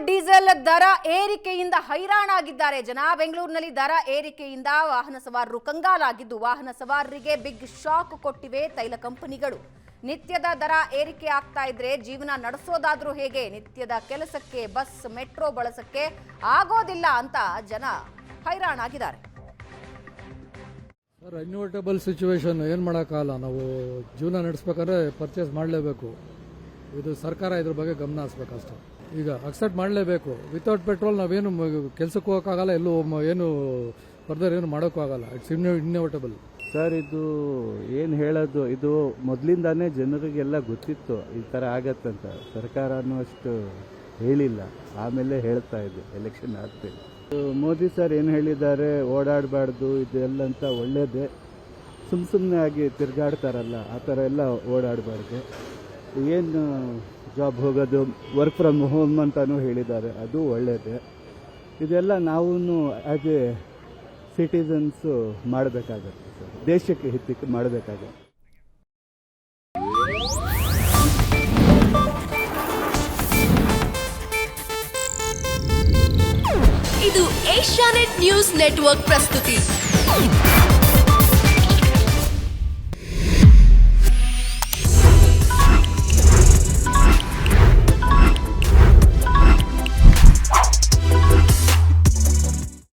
Diesel ದರ ಏರಿಕೆಯಿಂದ ಹೈರಾಣಾಗಿದ್ದಾರೆ ಜನ. ಬೆಂಗಳೂರಿನಲ್ಲಿ ದರ ಏರಿಕೆಯಿಂದ ವಾಹನ ಸವಾರರು ಕಂಗಾಲಾಗಿದ್ದು, ವಾಹನ ಸವಾರರಿಗೆ ಬಿಗ್ ಶಾಕ್ ಕೊಟ್ಟಿವೆ ತೈಲ ಕಂಪನಿಗಳು. ನಿತ್ಯದ ದರ ಏರಿಕೆ ಆಗ್ತಾ ಇದ್ರೆ ಜೀವನ ನಡೆಸೋದಾದ್ರೂ ಹೇಗೆ? ನಿತ್ಯದ ಕೆಲಸಕ್ಕೆ ಬಸ್ ಮೆಟ್ರೋ ಬಳಸಕ್ಕೆ ಆಗೋದಿಲ್ಲ ಅಂತ ಜನ ಹೈರಾಣಾಗಿದ್ದಾರೆ. ಸರ್, ಅನ್ಯೂಟಬಲ್ ಸಿಚುವೇಶನ್, ಏನು ಮಾಡೋಕ್ಕಾಗಲ್ಲ. ನಾವು ಜೀವನ ನಡೆಸ್ಬೇಕಾದ್ರೆ ಪರ್ಚೇಸ್ ಮಾಡಲೇಬೇಕು. ಇದು ಸರ್ಕಾರ ಇದ್ರ ಬಗ್ಗೆ ಗಮನ ಹರಿಸ್ಬೇಕು ಅಷ್ಟೇ. ಈಗ ಅಕ್ಸೆಪ್ಟ್ ಮಾಡಲೇಬೇಕು. ವಿತೌಟ್ ಪೆಟ್ರೋಲ್ ನಾವೇನು ಕೆಲಸಕ್ಕೆ ಹೋಗೋಕ್ಕಾಗಲ್ಲ, ಎಲ್ಲೂ ಏನು ಫರ್ದರ್ ಏನು ಮಾಡೋಕ್ಕೂ ಆಗಲ್ಲ. It's inevitable. ಸರ್, ಇದು ಏನು ಹೇಳೋದು, ಇದು ಮೊದಲಿಂದಾನೇ ಜನರಿಗೆಲ್ಲ ಗೊತ್ತಿತ್ತು ಈ ಥರ ಆಗತ್ತಂತ. ಸರ್ಕಾರನೂ ಅಷ್ಟು ಹೇಳಿಲ್ಲ, ಆಮೇಲೆ ಹೇಳ್ತಾ ಇದೆ ಎಲೆಕ್ಷನ್ ಆಗ್ತಿದೆ. ಮೋದಿ ಸರ್ ಏನು ಹೇಳಿದ್ದಾರೆ, ಓಡಾಡಬಾರ್ದು ಇದೆಲ್ಲ ಅಂತ ಒಳ್ಳೇದೇ. ಸುಮ್ಮನೆ ಆಗಿ ತಿರುಗಾಡ್ತಾರಲ್ಲ, ಆ ಥರ ಎಲ್ಲ ಓಡಾಡಬಾರ್ದು. ಏನು ಜಾಬ್ ಹೋಗೋದು, ವರ್ಕ್ ಫ್ರಮ್ ಹೋಮ್ ಅಂತಲೂ ಹೇಳಿದ್ದಾರೆ, ಅದು ಒಳ್ಳೆಯದೇ. ಇದೆಲ್ಲ ನಾವು ಆ್ಯಸ್ ಎ ಸಿಟಿಸನ್ಸು ಮಾಡಬೇಕಾಗತ್ತೆ ಸರ್, ದೇಶಕ್ಕೆ ಹಿತಕ್ಕೆ ಮಾಡಬೇಕಾಗತ್ತೆ. ಇದು ಏಷ್ಯಾನೆಟ್ ನ್ಯೂಸ್ ನೆಟ್ವರ್ಕ್ ಪ್ರಸ್ತುತಿ.